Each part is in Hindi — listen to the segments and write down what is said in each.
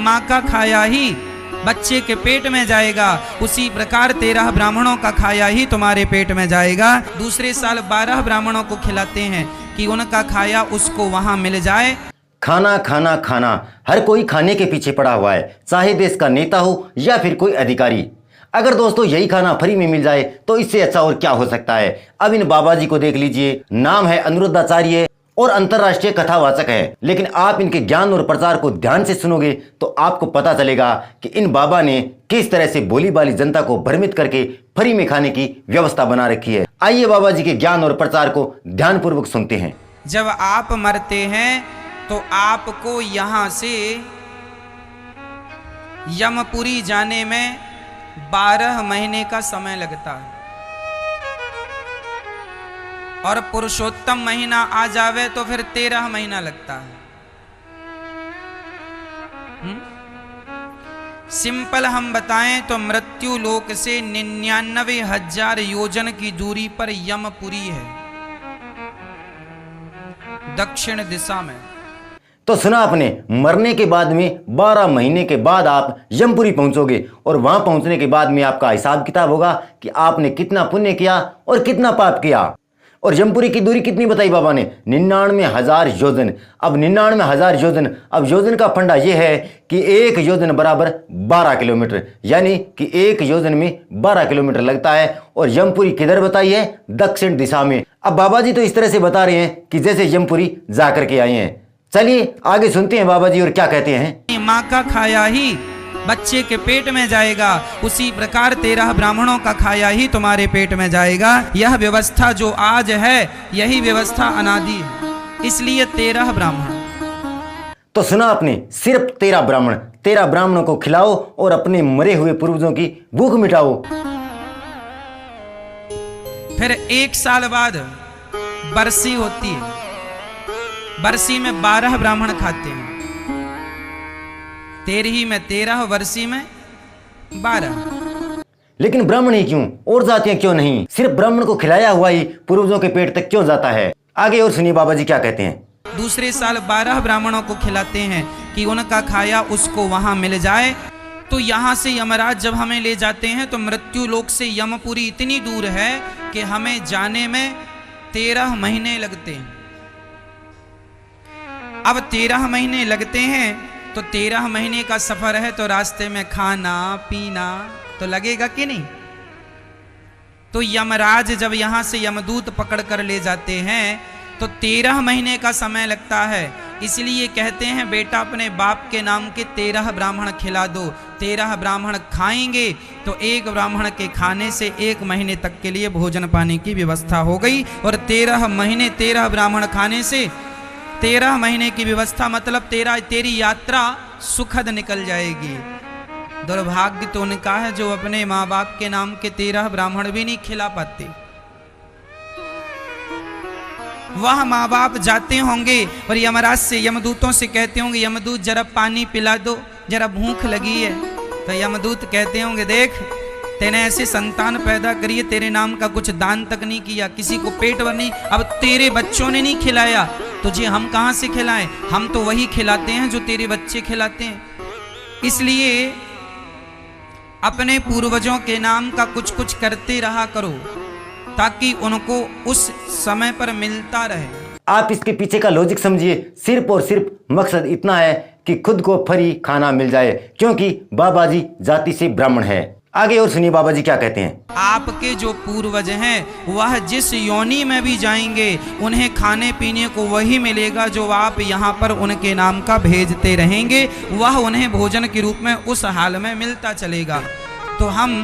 माँ का खाया ही बच्चे के पेट में जाएगा, उसी प्रकार 13 ब्राह्मणों का खाया ही तुम्हारे पेट में जाएगा। दूसरे साल 12 ब्राह्मणों को खिलाते हैं कि उनका खाया उसको वहां मिल जाए। खाना खाना खाना, हर कोई खाने के पीछे पड़ा हुआ है, चाहे देश का नेता हो या फिर कोई अधिकारी। अगर दोस्तों यही खाना फ्री में मिल जाए तो इससे अच्छा और क्या हो सकता है। अब इन बाबा जी को देख लीजिए, नाम है अनिरुद्धाचार्य और अंतरराष्ट्रीय कथावाचक है, लेकिन आप इनके ज्ञान और प्रचार को ध्यान से सुनोगे तो आपको पता चलेगा कि इन बाबा ने किस तरह से भोली भाली जनता को भ्रमित करके फ्री में खाने की व्यवस्था बना रखी है। आइए बाबा जी के ज्ञान और प्रचार को ध्यानपूर्वक सुनते हैं। जब आप मरते हैं तो आपको यहां से यमपुरी जाने में 12 महीने का समय लगता है, और पुरुषोत्तम महीना आ जावे तो फिर 13 महीना लगता है। सिंपल हम बताएं तो मृत्यु लोक से 99,000 योजन की दूरी पर यमपुरी है, दक्षिण दिशा में। तो सुना आपने, मरने के बाद में 12 महीने के बाद आप यमपुरी पहुंचोगे और वहां पहुंचने के बाद में आपका हिसाब किताब होगा कि आपने कितना पुण्य किया और कितना पाप किया। और यमपुरी की दूरी कितनी बताई बाबा ने? 99,000 योजन। अब 99,000 योजन, अब योजन का फंडा यह है कि 1 योजन बराबर 12 किलोमीटर, यानी कि 1 योजन में 12 किलोमीटर लगता है। और यमपुरी किधर बताई है? दक्षिण दिशा में। अब बाबा जी तो इस तरह से बता रहे हैं कि जैसे यमपुरी जाकर के आए हैं। चलिए आगे सुनते हैं बाबा जी और क्या कहते हैं। माँ का खाया ही बच्चे के पेट में जाएगा, उसी प्रकार 13 ब्राह्मणों का खाया ही तुम्हारे पेट में जाएगा। यह व्यवस्था जो आज है यही व्यवस्था अनादि है, इसलिए 13 ब्राह्मण। तो सुना आपने, सिर्फ 13 ब्राह्मण, 13 ब्राह्मणों को खिलाओ और अपने मरे हुए पूर्वजों की भूख मिटाओ। फिर 1 साल बाद बरसी होती है, बरसी में 12 ब्राह्मण खाते हैं, 13 में 13, वर्षी में 12। लेकिन ब्राह्मण ही क्यों, और जातियां क्यों नहीं? सिर्फ ब्राह्मण को खिलाया हुआ ही पूर्वजों के पेट तक क्यों जाता है? आगे और सुनिए बाबा जी क्या कहते हैं। दूसरे साल 12 ब्राह्मणों को खिलाते हैं कि उनका खाया उसको वहां मिल जाए। तो यहां से यमराज जब हमें ले जाते हैं तो मृत्यु लोक से यमपुरी इतनी दूर है कि हमें जाने में 13 महीने लगते हैं। अब 13 महीने लगते हैं तो 13 महीने का सफर है, तो रास्ते में खाना पीना तो लगेगा कि नहीं? तो यमराज जब यहां से यमदूत पकड़ कर ले जाते हैं तो 13 महीने का समय लगता है। इसलिए कहते हैं बेटा अपने बाप के नाम के 13 ब्राह्मण खिला दो। 13 ब्राह्मण खाएंगे तो 1 ब्राह्मण के खाने से 1 महीने तक के लिए भोजन पाने की व्यवस्था हो गई। और 13 महीने 13 ब्राह्मण खाने से 13 महीने की व्यवस्था, मतलब तेरी यात्रा सुखद निकल जाएगी। दुर्भाग्य तो उनका है जो अपने माँ बाप के नाम के 13 ब्राह्मण भी नहीं खिला पाते। वह माँ बाप जाते होंगे और यमराज से, यमदूतों से कहते होंगे यमदूत जरा पानी पिला दो, जरा भूख लगी है। तो यमदूत कहते होंगे देख तेने ऐसे संतान पैदा करिए, तेरे नाम का कुछ दान तक नहीं किया, किसी को पेट भर नहीं, अब तेरे बच्चों ने नहीं खिलाया तुझे हम कहां से खिलाएं? हम तो वही खिलाते हैं जो तेरे बच्चे खिलाते हैं। इसलिए अपने पूर्वजों के नाम का कुछ कुछ करते रहा करो ताकि उनको उस समय पर मिलता रहे। आप इसके पीछे का लॉजिक समझिए, सिर्फ और सिर्फ मकसद इतना है कि खुद को फ्री खाना मिल जाए, क्योंकि बाबा जी जाति से ब्राह्मण है। आगे और सुनिए बाबा जी क्या कहते हैं। आपके जो पूर्वज हैं वह जिस योनि में भी जाएंगे उन्हें खाने पीने को वही मिलेगा जो आप यहाँ पर उनके नाम का भेजते रहेंगे, वह उन्हें भोजन के रूप में उस हाल में मिलता चलेगा। तो हम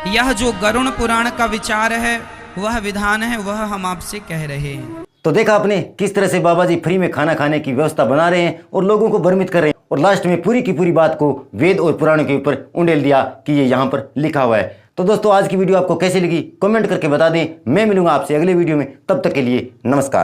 यह जो गरुड़ पुराण का विचार है, वह विधान है, वह हम आपसे कह रहे हैं। तो देखा आपने किस तरह से बाबा जी फ्री में खाना खाने की व्यवस्था बना रहे हैं और लोगों को भ्रमित कर रहे हैं, और लास्ट में पूरी की पूरी बात को वेद और पुराणों के ऊपर उंडेल दिया कि ये यहाँ पर लिखा हुआ है। तो दोस्तों आज की वीडियो आपको कैसी लगी कमेंट करके बता दें। मैं मिलूंगा आपसे अगले वीडियो में, तब तक के लिए नमस्कार।